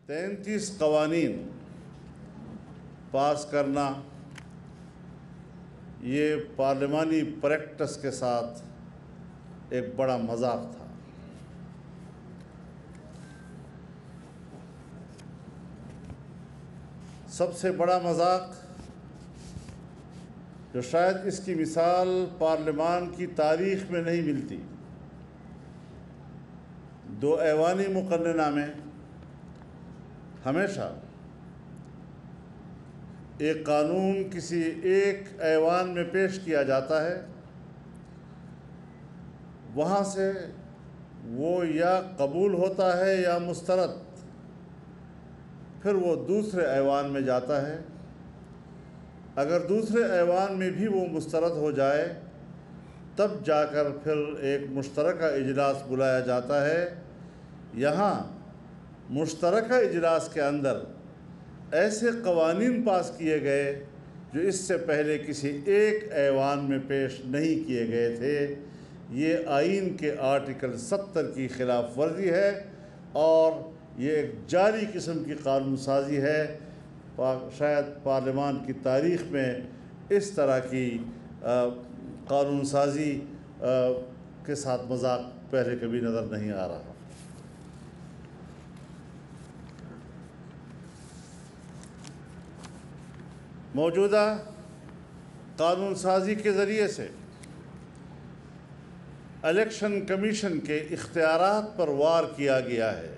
33 قوانین پاس کرنا یہ پارلیمانی پریکٹس کے ساتھ ایک بڑا مذاق تھا۔ سب سے بڑا مذاق جو شاید اس کی مثال پارلیمان کی تاریخ میں نہیں ملتی، 2 ایوانی مقننہ میں ہمیشہ ایک قانون کسی ایک ایوان میں پیش کیا جاتا ہے، وہاں سے وہ یا قبول ہوتا ہے یا مسترد، پھر وہ دوسرے ایوان میں جاتا ہے۔ اگر دوسرے ایوان میں بھی وہ مسترد ہو جائے تب جا کر پھر ایک مشترکہ اجلاس بلایا جاتا ہے۔ یہاں مشترکہ اجلاس کے اندر ایسے قوانین پاس کیے گئے جو اس سے پہلے کسی ایک ایوان میں پیش نہیں کیے گئے تھے۔ یہ آئین کے آرٹیکل 70 کی خلاف ورزی ہے اور یہ ایک جعلی قسم کی قانون سازی ہے۔ شاید پارلیمان کی تاریخ میں اس طرح کی قانون سازی کے ساتھ مذاق پہلے کبھی نظر نہیں آ رہا۔ موجودہ قانون سازی کے ذریعے سے الیکشن کمیشن کے اختیارات پر وار کیا گیا ہے۔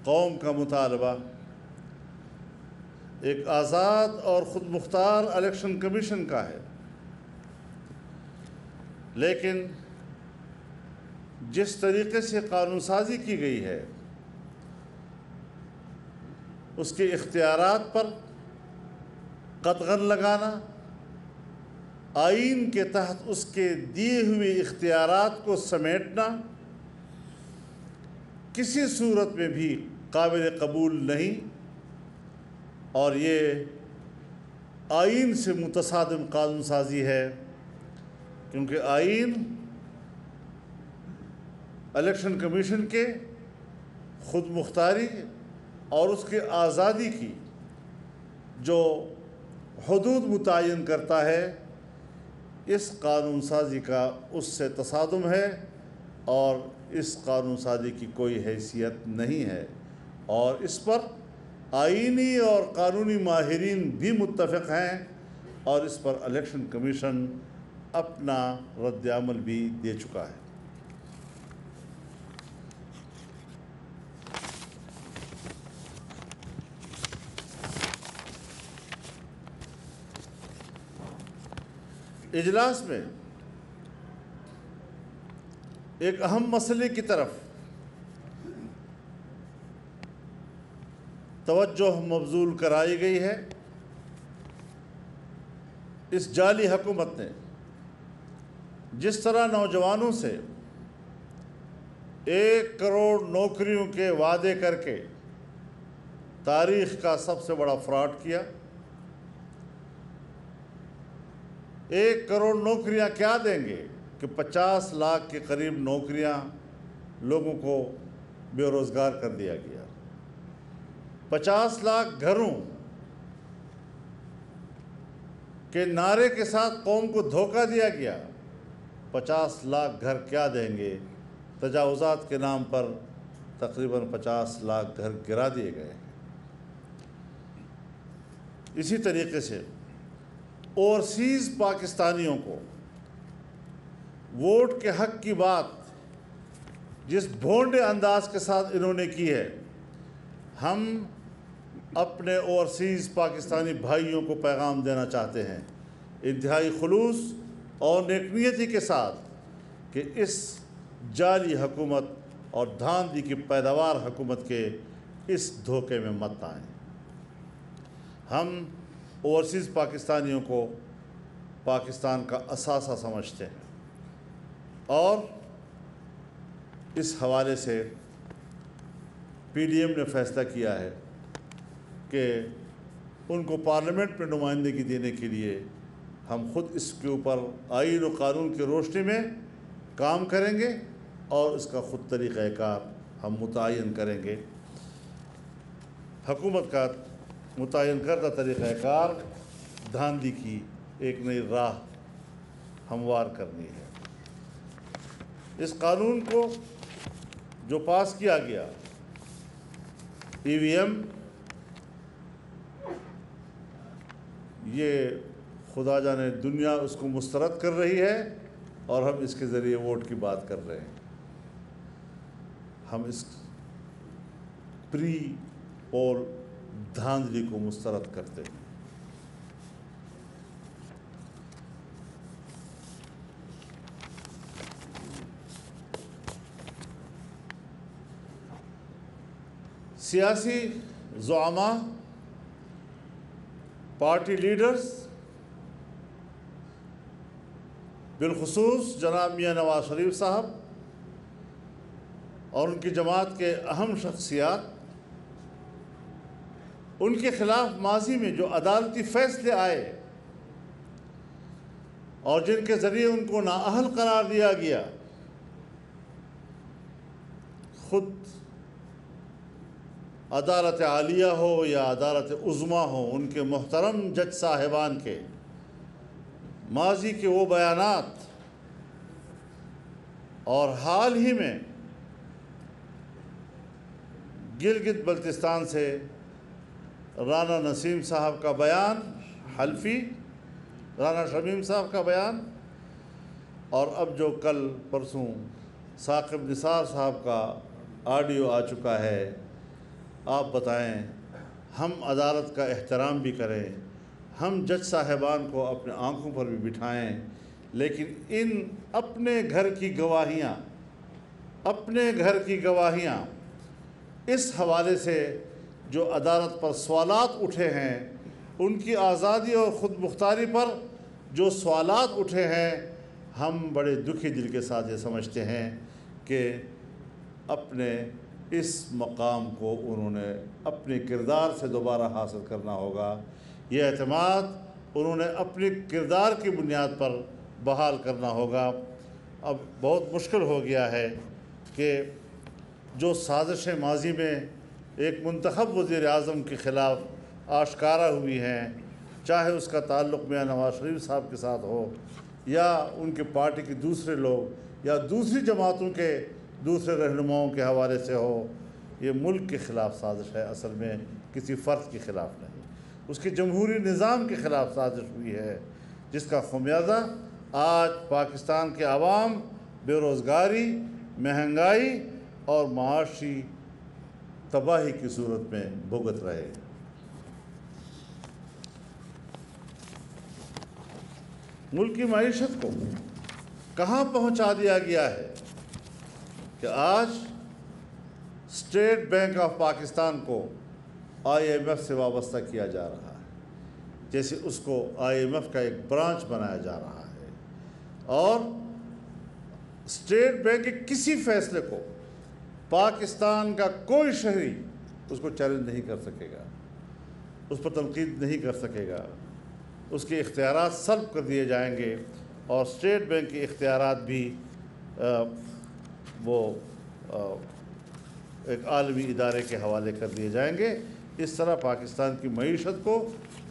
قوم کا مطالبہ ایک آزاد اور خود مختار الیکشن کمیشن کا ہے، لیکن جس طریقے سے قانون سازی کی گئی ہے اس کے اختیارات پر قدغن لگانا، آئین کے تحت اس کے دیے ہوئے اختیارات کو سمیٹنا کسی صورت میں بھی قابل قبول نہیں، اور یہ آئین سے متصادم قانون سازی ہے، کیونکہ آئین الیکشن کمیشن کے خود مختاری اور اس کے آزادی کی جو حدود متعین کرتا ہے، اس قانون سازی کا اس سے تصادم ہے اور اس قانون سازی کی کوئی حیثیت نہیں ہے، اور اس پر آئینی اور قانونی ماہرین بھی متفق ہیں، اور اس پر الیکشن کمیشن اپنا رد عمل بھی دے چکا ہے۔ اجلاس میں ایک اہم مسئلے کی طرف توجہ مبذول کرائی گئی ہے۔ اس جعلی حکومت نے جس طرح نوجوانوں سے 1 کروڑ نوکریوں کے وعدے کر کے تاریخ کا سب سے بڑا فراڈ کیا۔ 1 کروڑ نوکریاں کیا دیں گے کہ 50 لاکھ کے قریب نوکریاں لوگوں کو بے روزگار کر دیا گیا۔ 50 لاکھ گھروں کے نعرے کے ساتھ قوم کو دھوکہ دیا گیا۔ 50 لاکھ گھر کیا دیں گے؟ تجاوزات کے نام پر تقریباً 50 لاکھ گھر گرا دیے گئے۔ اسی طریقے سے اوورسیز پاکستانیوں کو ووٹ کے حق کی بات جس بھونڈے انداز کے ساتھ انہوں نے کی ہے، ہم اپنے اوورسیز پاکستانی بھائیوں کو پیغام دینا چاہتے ہیں انتہائی خلوص اور نیکنیتی کے ساتھ کہ اس جعلی حکومت اور دھاندلی کی پیداوار حکومت کے اس دھوکے میں مت آئیں۔ ہم اوورسیز پاکستانیوں کو پاکستان کا اثاثہ سمجھتے ہیں، اور اس حوالے سے پی ڈی ایم نے فیصلہ کیا ہے کہ ان کو پارلیمنٹ میں نمائندگی دینے کے لیے ہم خود اس کے اوپر آئین و قانون کی روشنی میں کام کریں گے اور اس کا خود طریقہ کار ہم متعین کریں گے۔ حکومت کا متعین کردہ طریقہ کار دھاندلی کی ایک نئی راہ ہموار کرنی ہے۔ اس قانون کو جو پاس کیا گیا، ای وی ایم، یہ خدا جانے دنیا اس کو مسترد کر رہی ہے اور ہم اس کے ذریعے ووٹ کی بات کر رہے ہیں۔ ہم اس پری پول دھاندلی کو مسترد کرتے ہیں۔ سیاسی زعماء، پارٹی لیڈرز، بالخصوص جناب میاں نواز شریف صاحب اور ان کی جماعت کے اہم شخصیات، ان کے خلاف ماضی میں جو عدالتی فیصلے آئے اور جن کے ذریعے ان کو نااہل قرار دیا گیا، خود عدالت عالیہ ہو یا عدالت عظمیٰ ہو، ان کے محترم جج صاحبان کے ماضی کے وہ بیانات اور حال ہی میں گلگت بلتستان سے رانا نسیم صاحب کا بیان حلفی، رانا شمیم صاحب کا بیان، اور اب جو کل پرسوں ثاقب نثار صاحب کا آڈیو آ چکا ہے، آپ بتائیں، ہم عدالت کا احترام بھی کریں، ہم جج صاحبان کو اپنے آنکھوں پر بھی بٹھائیں، لیکن ان اپنے گھر کی گواہیاں اس حوالے سے جو عدالت پر سوالات اٹھے ہیں، ان کی آزادی اور خود مختاری پر جو سوالات اٹھے ہیں، ہم بڑے دکھی دل کے ساتھ یہ سمجھتے ہیں کہ اپنے اس مقام کو انہوں نے اپنے کردار سے دوبارہ حاصل کرنا ہوگا۔ یہ اعتماد انہوں نے اپنے کردار کی بنیاد پر بحال کرنا ہوگا۔ اب بہت مشکل ہو گیا ہے کہ جو سازشیں ماضی میں ایک منتخب وزیر اعظم کے خلاف آشکارا ہوئی ہیں، چاہے اس کا تعلق میاں نواز شریف صاحب کے ساتھ ہو یا ان کے پارٹی کے دوسرے لوگ یا دوسری جماعتوں کے دوسرے رہنماؤں کے حوالے سے ہو، یہ ملک کے خلاف سازش ہے، اصل میں کسی فرد کے خلاف نہیں، اس کے جمہوری نظام کے خلاف سازش ہوئی ہے، جس کا خمیازہ آج پاکستان کے عوام بے روزگاری، مہنگائی اور معاشی تباہی کی صورت میں بھگت رہے ہیں۔ ملک کی معیشت کو کہاں پہنچا دیا گیا ہے کہ آج اسٹیٹ بینک آف پاکستان کو آئی ایم ایف سے وابستہ کیا جا رہا ہے، جیسے اس کو آئی ایم ایف کا ایک برانچ بنایا جا رہا ہے، اور اسٹیٹ بینک کے کسی فیصلے کو پاکستان کا کوئی شہری اس کو چیلنج نہیں کر سکے گا، اس پر تنقید نہیں کر سکے گا، اس کے اختیارات سلب کر دیے جائیں گے، اور اسٹیٹ بینک کے اختیارات بھی وہ ایک عالمی ادارے کے حوالے کر دیے جائیں گے۔ اس طرح پاکستان کی معیشت کو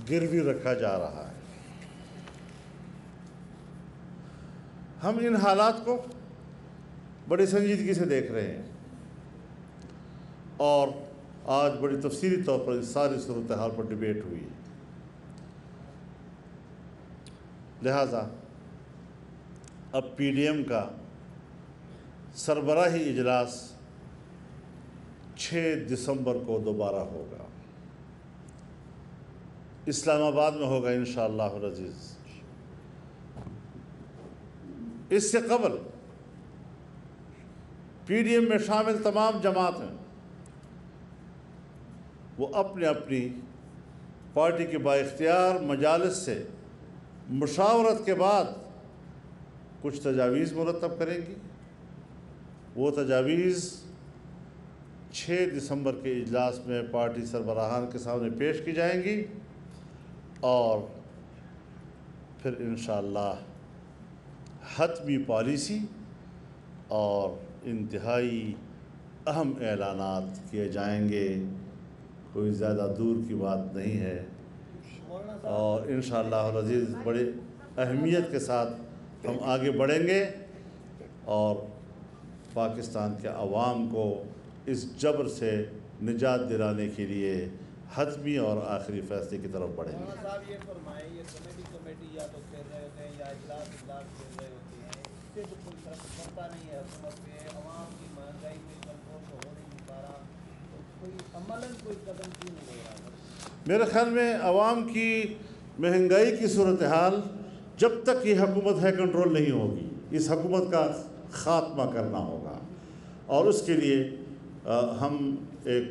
گروی رکھا جا رہا ہے۔ ہم ان حالات کو بڑی سنجیدگی سے دیکھ رہے ہیں، اور آج بڑی تفصیلی طور پر اس ساری صورتحال پر ڈیبیٹ ہوئی ہے۔ لہٰذا اب پی ڈی ایم کا سربراہی اجلاس 6 دسمبر کو دوبارہ ہوگا، اسلام آباد میں ہوگا انشاءاللہ العزیز۔ اس سے قبل پی ڈی ایم میں شامل تمام جماعتیں وہ اپنی اپنی پارٹی کے بااختیار مجالس سے مشاورت کے بعد کچھ تجاویز مرتب کریں گی۔ وہ تجاویز 6 دسمبر کے اجلاس میں پارٹی سربراہان کے سامنے پیش کی جائیں گی، اور پھر انشاءاللہ حتمی پالیسی اور انتہائی اہم اعلانات کیے جائیں گے، کوئی زیادہ دور کی بات نہیں ہے، اور انشاءاللہ العزیز بڑے اہمیت کے ساتھ ہم آگے بڑھیں گے اور پاکستان کے عوام کو اس جبر سے نجات دلانے کے لیے حتمی اور آخری فیصلے کی طرف بڑھیں گے۔ مولانا صاحب یہ فرمائیں، یہ کمیٹی یا تو پھر رہے ہوتے ہیں یا اجلاس پھر رہے ہوتے ہیں، اس سے تو کوئی فرق پڑتا نہیں ہے حکومت پہ، عوام کی مہنگائی کوئی کنٹرول تو ہو نہیں پا رہا، تو کوئی عملاً کوئی قدم کیوں نہیں لے رہا؟ میرے خیال میں عوام کی مہنگائی کی صورتحال جب تک یہ حکومت ہے کنٹرول نہیں ہوگی، اس حکومت کا خاتمہ کرنا ہوگا، اور اس کے لیے ہم ایک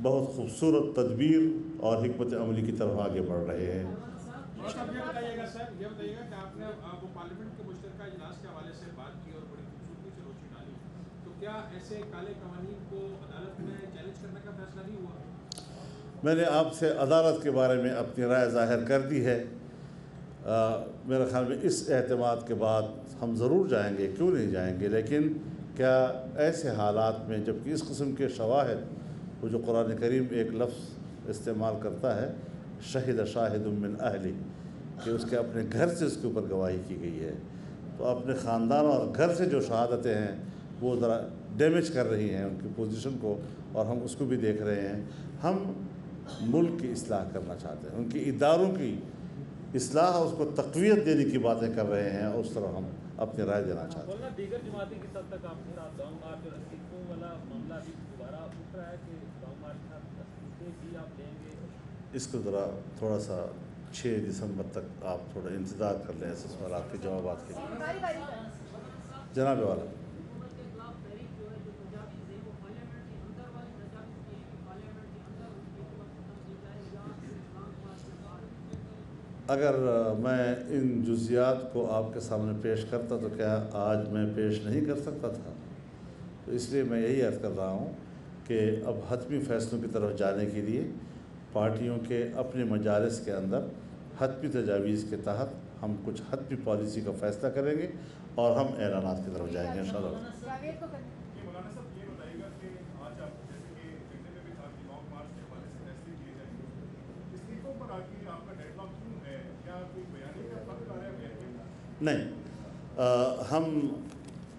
بہت خوبصورت تدبیر اور حکمت عملی کی طرف آگے بڑھ رہے ہیں۔ یہ بتائیے گا سر، یہ بتائیے گا کہ آپ نے وہ پارلیمنٹ کے مشترکہ اجلاس کے حوالے سے بات کی اور بڑی خوبصورتی سے روشنی ڈالی، تو کیا ایسے کالے قوانین کو عدالت میں چیلنج کرنے کا فیصلہ نہیں ہوا؟ میں نے آپ سے عدالت کے بارے میں اپنی رائے ظاہر کر دی ہے۔ میرے خیال میں اس اعتماد کے بعد ہم ضرور جائیں گے، کیوں نہیں جائیں گے، لیکن کیا ایسے حالات میں جبکہ اس قسم کے شواہد، وہ جو قرآن کریم ایک لفظ استعمال کرتا ہے شہد شاہد من اہلی، کہ اس کے اپنے گھر سے اس کے اوپر گواہی کی گئی ہے، تو اپنے خاندان اور گھر سے جو شہادتیں ہیں وہ ذرا ڈیمیج کر رہی ہیں ان کی پوزیشن کو، اور ہم اس کو بھی دیکھ رہے ہیں۔ ہم ملک کی اصلاح کرنا چاہتے ہیں، ان کی اداروں کی اصلاح، اس کو تقویت دینے کی باتیں کر رہے ہیں، اور اس طرح ہم اپنی رائے دینا چاہتے ہیں۔ دیگر جماعتیں کس حد تک آپ کے ساتھ لانگ مارچ اور استعفوں والا معاملہ بھی دوبارہ اٹھ رہا ہے کہ لانگ مارچ کے ساتھ استعفے بھی آپ لیں گے؟ اس کو ذرا تھوڑا سا 6 دسمبر تک آپ تھوڑا انتظار کر لیں اس سوالات کے جوابات کے لیے۔ جناب والا، اگر میں ان جزیات کو آپ کے سامنے پیش کرتا تو کیا آج میں پیش نہیں کر سکتا تھا؟ تو اس لیے میں یہی عرض کر رہا ہوں کہ اب حتمی فیصلوں کی طرف جانے کے لیے پارٹیوں کے اپنے مجالس کے اندر حتمی تجاویز کے تحت ہم کچھ حتمی پالیسی کا فیصلہ کریں گے اور ہم اعلانات کی طرف جائیں گے انشاءاللہ۔ مولانا صاحب یہ بتائیے گا کہ آج آپ جیسے کہ ایجنڈے میں بھی تھا کہ لانگ مارچ کے حوالے سے فیصلے کیے جائیں گے، استعفوں پر آ کے آپ کا ڈیڈ لاک کیوں ہے؟ کیا کوئی بیانیے کا فرق آ رہا ہے؟ نہیں، ہم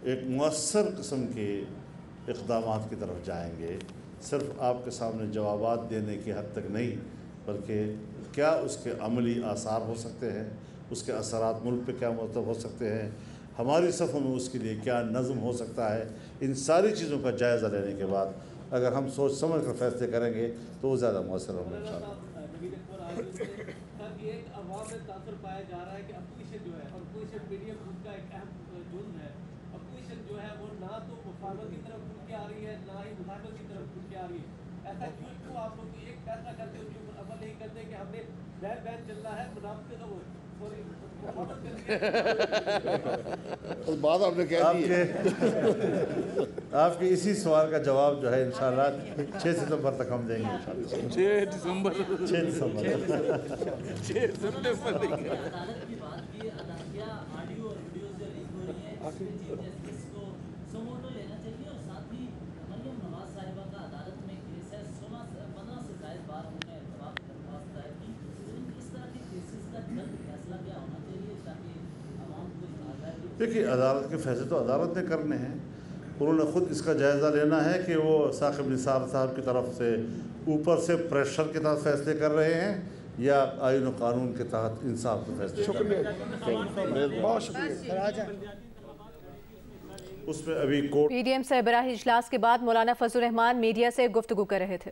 ایک مؤثر قسم کے اقدامات کی طرف جائیں گے، صرف آپ کے سامنے جوابات دینے کی حد تک نہیں، بلکہ کیا اس کے عملی آثار ہو سکتے ہیں، اس کے اثرات ملک پہ کیا مرتب ہو سکتے ہیں، ہماری صفوں میں اس کے لیے کیا نظم ہو سکتا ہے، ان ساری چیزوں کا جائزہ لینے کے بعد اگر ہم سوچ سمجھ کر فیصلے کریں گے تو وہ زیادہ مؤثر ہوں گے انشاءاللہ۔ ایک عوام میں تاثر پایا جا رہا ہے کہ اپوزیشن جو ہے، اور اپوزیشن پی ڈی ایم ان کا ایک اہم جزو ہے، اپوزیشن جو ہے وہ نہ تو مفاہمت کی طرف کھل کے آ رہی ہے، نہ ہی مذاکرات کی طرف کھل کے آ رہی ہے۔ ایسا کیوں آپ لوگ ایک فیصلہ کرتے اس کے اوپر عمل نہیں کرتے کہ ہم نے بین چلنا ہے منافقت وہ بات آپ نے کہہ دی ہے۔ آپ کے اسی سوال کا جواب جو ہے انشاءاللہ 6 ستمبر تک ہم دیں گے انشاءاللہ۔ 6 دسمبر 6 دسمبر عدالت کی بات کی، کیا آڈیو اور ویڈیوز جو لیک ہو رہی ہیں اس میں چیف جسٹس کو سموٹو لینا چاہیے، اور ساتھ ہی مریم نواز صاحبہ کا عدالت میں کیس ہے، 15 سے زائد بار انہوں نے اعتراف درخواست دائر کی، اس طرح کے کیسز کا جلد فیصلہ کیا ہونا چاہیے تاکہ عوام کو آگاہی؟ دیکھیے، عدالت کے فیصلے تو عدالت نے کرنے ہیں، انہوں نے خود اس کا جائزہ لینا ہے کہ وہ ثاقب نثار صاحب کی طرف سے اوپر سے پریشر کے تحت فیصلے کر رہے ہیں یا آئین و قانون کے تحت انصاف کے فیصلے کر رہے ہیں۔ بہت شکریہ۔ اس میں ابھی کورٹ پی ڈی ایم سربراہی اجلاس کے بعد مولانا فضل الرحمان میڈیا سے گفتگو کر رہے تھے۔